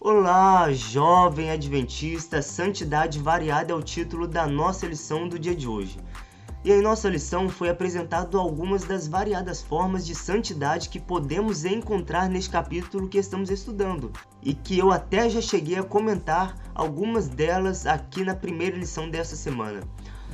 Olá, jovem adventista, santidade variada é o título da nossa lição do dia de hoje. E em nossa lição foi apresentado algumas das variadas formas de santidade que podemos encontrar neste capítulo que estamos estudando, e que eu até já cheguei a comentar algumas delas aqui na primeira lição dessa semana.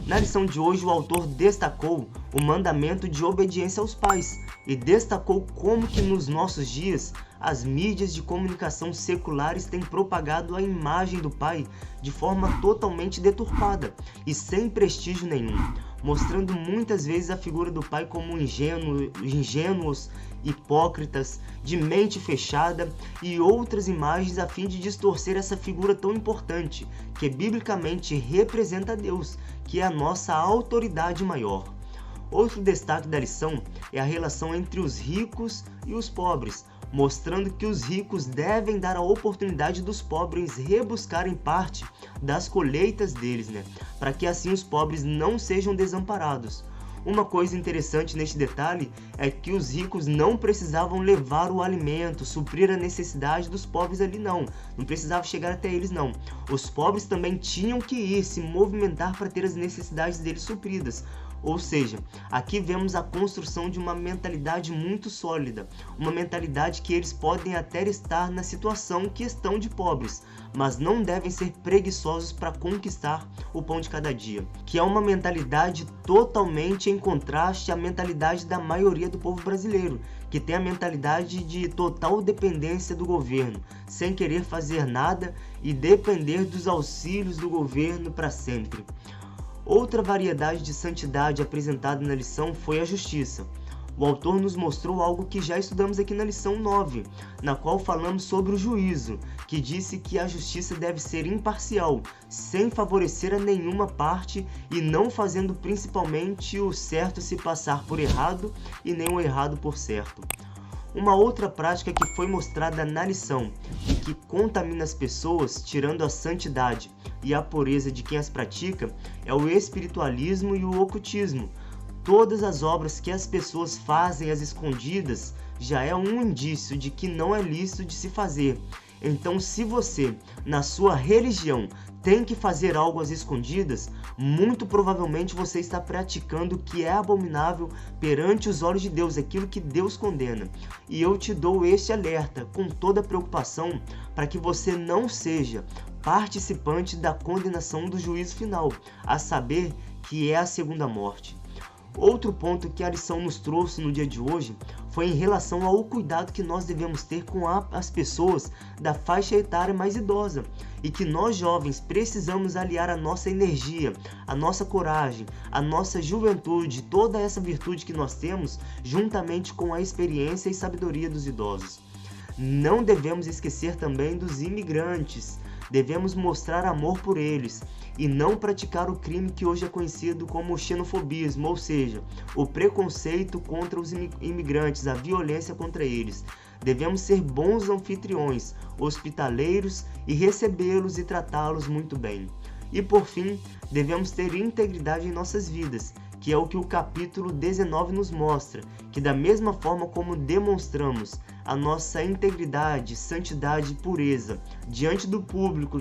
Na lição de hoje, o autor destacou o mandamento de obediência aos pais e destacou como que nos nossos dias as mídias de comunicação seculares têm propagado a imagem do pai de forma totalmente deturpada e sem prestígio nenhum, mostrando muitas vezes a figura do pai como ingênuos, hipócritas, de mente fechada e outras imagens a fim de distorcer essa figura tão importante, que biblicamente representa Deus, que é a nossa autoridade maior. Outro destaque da lição é a relação entre os ricos e os pobres, mostrando que os ricos devem dar a oportunidade dos pobres rebuscarem parte das colheitas deles, para que assim os pobres não sejam desamparados. Uma coisa interessante neste detalhe é que os ricos não precisavam levar o alimento, suprir a necessidade dos pobres ali não precisava chegar até eles não. Os pobres também tinham que ir se movimentar para ter as necessidades deles supridas. Ou seja, aqui vemos a construção de uma mentalidade muito sólida, uma mentalidade que eles podem até estar na situação que estão de pobres, mas não devem ser preguiçosos para conquistar o pão de cada dia, que é uma mentalidade totalmente em contraste à mentalidade da maioria do povo brasileiro, que tem a mentalidade de total dependência do governo, sem querer fazer nada e depender dos auxílios do governo para sempre. Outra variedade de santidade apresentada na lição foi a justiça. O autor nos mostrou algo que já estudamos aqui na lição 9, na qual falamos sobre o juízo, que disse que a justiça deve ser imparcial, sem favorecer a nenhuma parte e não fazendo principalmente o certo se passar por errado e nem o errado por certo. Uma outra prática que foi mostrada na lição e que contamina as pessoas, tirando a santidade e a pureza de quem as pratica, é o espiritualismo e o ocultismo. Todas as obras que as pessoas fazem às escondidas já é um indício de que não é lícito de se fazer. Então, se você, na sua religião, tem que fazer algo às escondidas, muito provavelmente você está praticando o que é abominável perante os olhos de Deus, aquilo que Deus condena. E eu te dou este alerta com toda a preocupação para que você não seja participante da condenação do juízo final, a saber que é a segunda morte. Outro ponto que a lição nos trouxe no dia de hoje foi em relação ao cuidado que nós devemos ter com as pessoas da faixa etária mais idosa e que nós jovens precisamos aliar a nossa energia, a nossa coragem, a nossa juventude, toda essa virtude que nós temos, juntamente com a experiência e sabedoria dos idosos. Não devemos esquecer também dos imigrantes. Devemos mostrar amor por eles e não praticar o crime que hoje é conhecido como xenofobismo, ou seja, o preconceito contra os imigrantes, a violência contra eles. Devemos ser bons anfitriões, hospitaleiros e recebê-los e tratá-los muito bem. E por fim, devemos ter integridade em nossas vidas, que é o que o capítulo 19 nos mostra, que da mesma forma como demonstramos a nossa integridade, santidade e pureza diante do público,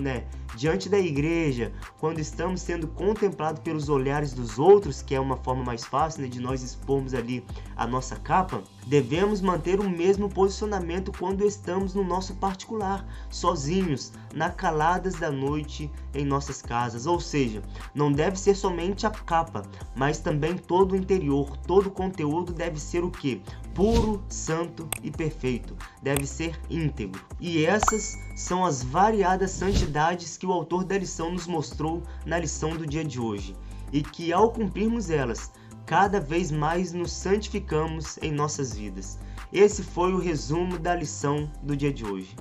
diante da igreja, quando estamos sendo contemplados pelos olhares dos outros, que é uma forma mais fácil de nós expormos ali a nossa capa, devemos manter o mesmo posicionamento quando estamos no nosso particular, sozinhos, na caladas da noite em nossas casas. Ou seja, não deve ser somente a capa, mas também todo o interior, todo o conteúdo deve ser o quê? Puro, santo e perfeito, deve ser íntegro. E essas são as variadas santidades que o autor da lição nos mostrou na lição do dia de hoje, e que ao cumprirmos elas, cada vez mais nos santificamos em nossas vidas. Esse foi o resumo da lição do dia de hoje.